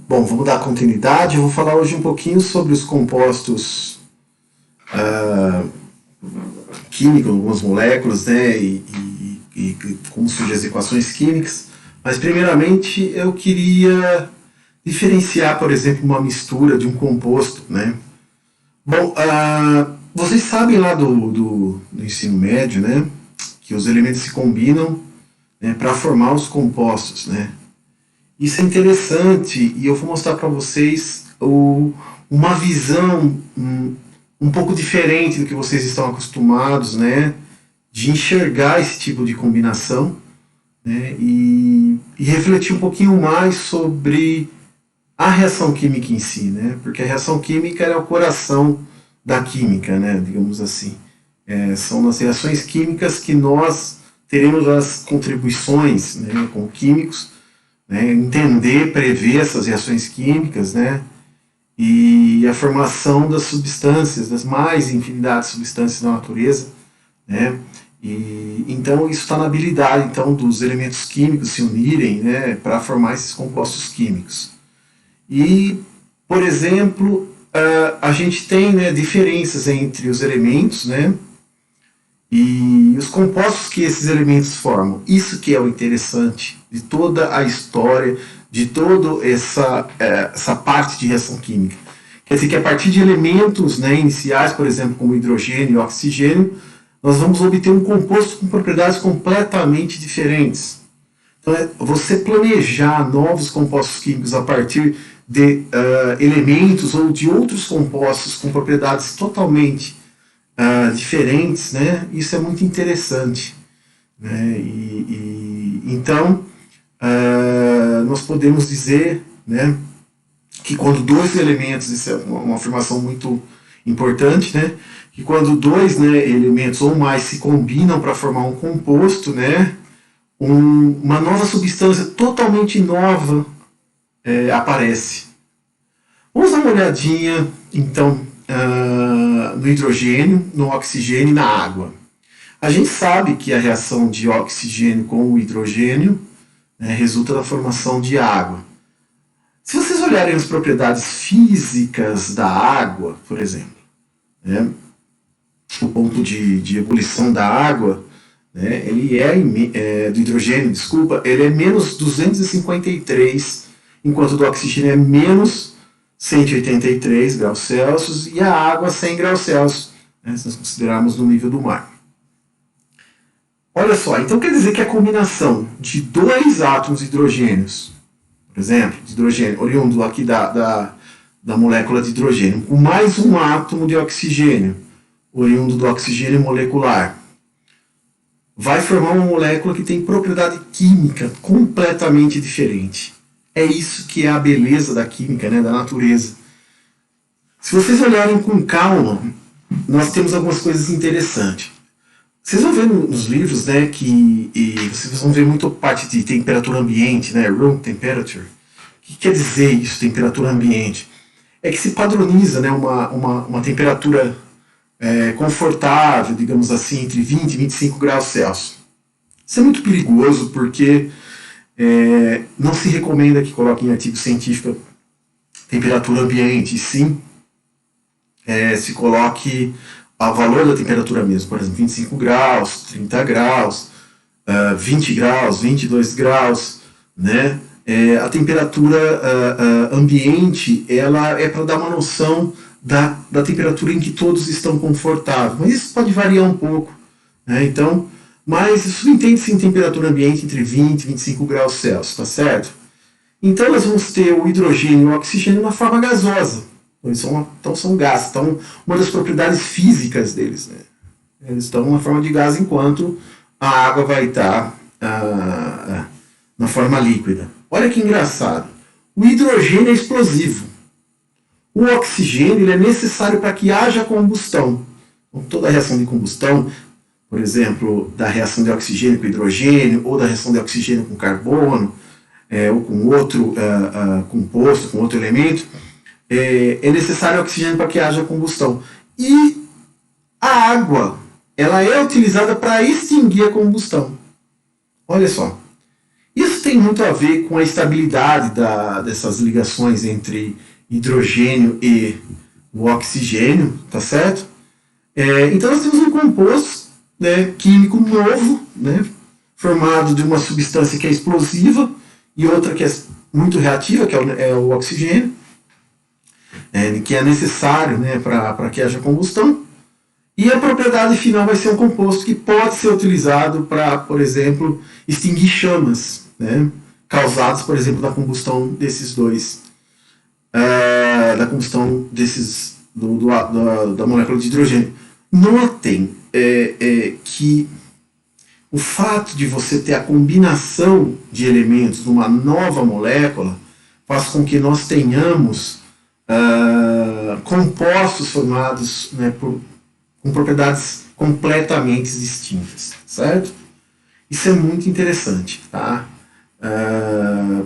Bom, vamos dar continuidade. Eu vou falar hoje um pouquinho sobre os compostos químicos, algumas moléculas, né, e como surgem as equações químicas. Mas, primeiramente, eu queria diferenciar, por exemplo, uma mistura de um composto, né? Bom, vocês sabem lá do ensino médio, né, que os elementos se combinam, né, para formar os compostos, né? Isso é interessante e eu vou mostrar para vocês uma visão um pouco diferente do que vocês estão acostumados, né, de enxergar esse tipo de combinação, né, e refletir um pouquinho mais sobre a reação química em si, né, porque a reação química é o coração da química, né, digamos assim. São nas reações químicas que nós teremos as contribuições, né, como químicos, né, entender, prever essas reações químicas, né, e a formação das substâncias, das mais infinidades de substâncias da natureza, né, e então isso está na habilidade então dos elementos químicos se unirem, né, para formar esses compostos químicos. E, por exemplo, a gente tem, né, diferenças entre os elementos, né, e os compostos que esses elementos formam. Isso que é o interessante de toda a história, de toda essa parte de reação química. Quer dizer que a partir de elementos, né, iniciais, por exemplo, como hidrogênio e oxigênio, nós vamos obter um composto com propriedades completamente diferentes. Então, você planejar novos compostos químicos a partir de elementos ou de outros compostos com propriedades totalmente diferentes, né? Isso é muito interessante, né? Então nós podemos dizer, né, que quando dois elementos, isso é uma afirmação muito importante, né, que quando dois, né, elementos ou mais se combinam para formar um composto, né, uma nova substância totalmente nova aparece. Vamos dar uma olhadinha então no hidrogênio, no oxigênio e na água. A gente sabe que a reação de oxigênio com o hidrogênio, né, resulta da formação de água. Se vocês olharem as propriedades físicas da água, por exemplo, né, o ponto de ebulição da água, né, ele do hidrogênio, desculpa, ele é menos 253, enquanto do oxigênio é menos 183 graus Celsius e a água 100 graus Celsius, né, se nós considerarmos no nível do mar. Olha só, então quer dizer que a combinação de dois átomos de hidrogênios, por exemplo, de hidrogênio, oriundo aqui da molécula de hidrogênio, com mais um átomo de oxigênio, oriundo do oxigênio molecular, vai formar uma molécula que tem propriedade química completamente diferente. É isso que é a beleza da química, né, da natureza. Se vocês olharem com calma, nós temos algumas coisas interessantes. Vocês vão ver nos livros, né, e vocês vão ver muito parte de temperatura ambiente, né, room temperature. O que quer dizer isso, temperatura ambiente? É que se padroniza, né, uma temperatura confortável, digamos assim, entre 20 e 25 graus Celsius. Isso é muito perigoso porque não se recomenda que coloque em artigo científico temperatura ambiente, e sim se coloque o valor da temperatura mesmo, por exemplo, 25 graus, 30 graus, 20 graus, 22 graus, né? A temperatura ambiente, ela é para dar uma noção da temperatura em que todos estão confortáveis, mas isso pode variar um pouco, né? Então, mas subentende-se em temperatura ambiente entre 20 e 25 graus Celsius, tá certo? Então nós vamos ter o hidrogênio e o oxigênio na forma gasosa. Então são gases. Então, uma das propriedades físicas deles, né? Eles estão na forma de gás, enquanto a água vai estar na forma líquida. Olha que engraçado. O hidrogênio é explosivo. O oxigênio ele é necessário para que haja combustão. Então, toda reação de combustão, por exemplo, da reação de oxigênio com hidrogênio, ou da reação de oxigênio com carbono, ou com outro composto, com outro elemento, é necessário oxigênio para que haja combustão. E a água, ela é utilizada para extinguir a combustão. Olha só. Isso tem tem muito a ver com a estabilidade dessas ligações entre hidrogênio e o oxigênio, tá certo? Então nós temos um composto, né, químico novo, né, formado de uma substância que é explosiva e outra que é muito reativa, que é o oxigênio, que é necessário, né, para que haja combustão. E a propriedade final vai ser um composto que pode ser utilizado para, por exemplo, extinguir chamas, né, causadas, por exemplo, da combustão desses dois, da combustão desses da molécula de hidrogênio. Notem que o fato de você ter a combinação de elementos numa nova molécula faz com que nós tenhamos compostos formados, né, com propriedades completamente distintas, certo? Isso é muito interessante, tá?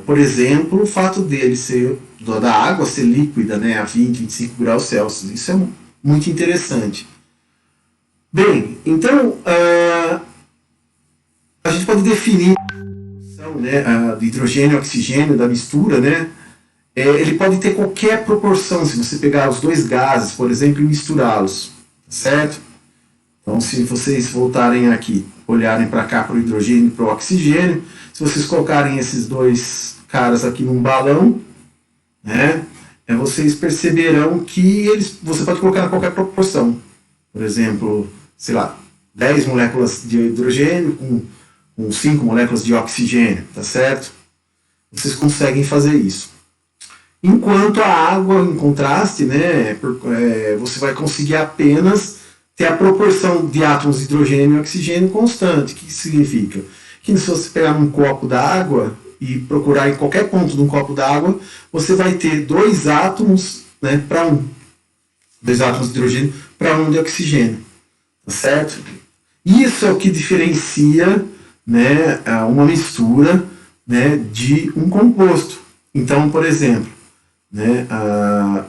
Por exemplo, o fato dele ser, da água ser líquida, né, a 20, 25 graus Celsius, isso é muito interessante. Bem, então a gente pode definir do hidrogênio e oxigênio, da mistura, né? Ele pode ter qualquer proporção, se você pegar os dois gases, por exemplo, e misturá-los, certo? Então, se vocês voltarem aqui, olharem para cá, para o hidrogênio e para o oxigênio, se vocês colocarem esses dois caras aqui num balão, né, vocês perceberão que você pode colocar em qualquer proporção. Por exemplo, sei lá, 10 moléculas de hidrogênio com 5 moléculas de oxigênio, tá certo? Vocês conseguem fazer isso. Enquanto a água, em contraste, né, você vai conseguir apenas ter a proporção de átomos de hidrogênio e oxigênio constante. O que isso significa? Que se você pegar um copo d'água e procurar em qualquer ponto de um copo d'água, você vai ter 2 átomos, né, para 1. 2 átomos de hidrogênio para 1 de oxigênio. Tá certo? Isso é o que diferencia, né, uma mistura, né, de um composto. Então, por exemplo, né,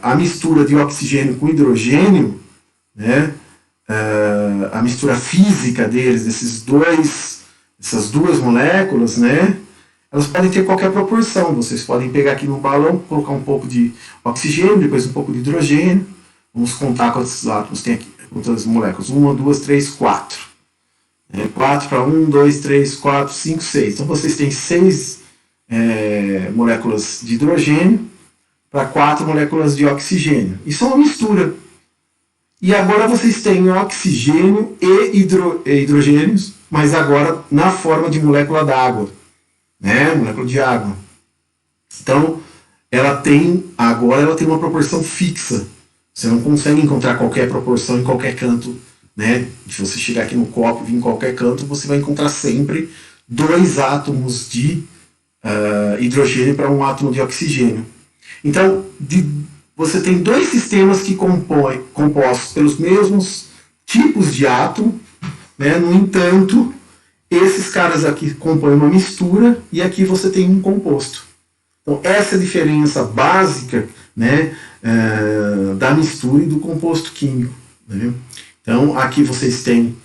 a mistura de oxigênio com hidrogênio, né, a mistura física deles, essas duas moléculas, né, elas podem ter qualquer proporção. Vocês podem pegar aqui no balão, colocar um pouco de oxigênio, depois um pouco de hidrogênio. Vamos contar quantos átomos tem aqui, quantas moléculas. 1, 2, 3, 4. 4 para 1, 2, 3, 4, 5, 6. Então vocês têm 6 moléculas de hidrogênio para 4 moléculas de oxigênio. Isso é uma mistura. E agora vocês têm oxigênio e hidrogênios, mas agora na forma de molécula d'água, né? Molécula de água. Então, agora ela tem uma proporção fixa. Você não consegue encontrar qualquer proporção em qualquer canto, né? Se você chegar aqui no copo e vir em qualquer canto, você vai encontrar sempre 2 átomos de hidrogênio para 1 átomo de oxigênio. Então, você tem 2 sistemas que compostos pelos mesmos tipos de átomo, né? No entanto, esses caras aqui compõem uma mistura e aqui você tem um composto. Então, essa é a diferença básica, né, da mistura e do composto químico, né? Então, aqui vocês têm,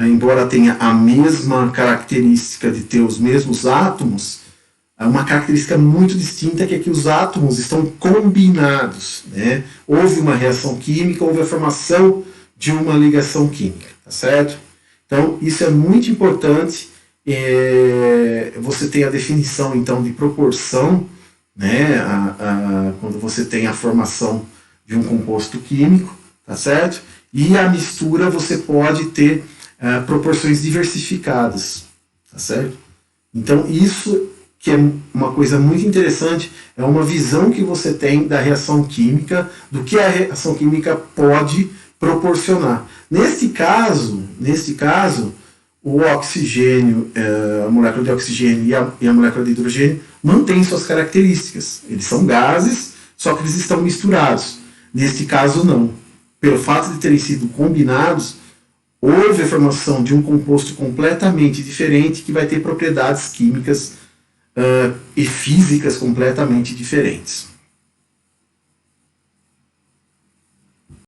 embora tenha a mesma característica de ter os mesmos átomos, uma característica muito distinta, que é que os átomos estão combinados, né? Houve uma reação química, houve a formação de uma ligação química, tá certo? Então, isso é muito importante. Você tem a definição, então, de proporção, né? Quando você tem a formação de um composto químico, tá certo? E a mistura você pode ter proporções diversificadas, tá certo? Então, isso que é uma coisa muito interessante, é uma visão que você tem da reação química, do que a reação química pode proporcionar. Neste caso, o oxigênio, a molécula de oxigênio e a molécula de hidrogênio mantêm suas características. Eles são gases, só que eles estão misturados. Neste caso, não. Pelo fato de terem sido combinados, houve a formação de um composto completamente diferente que vai ter propriedades químicas e físicas completamente diferentes.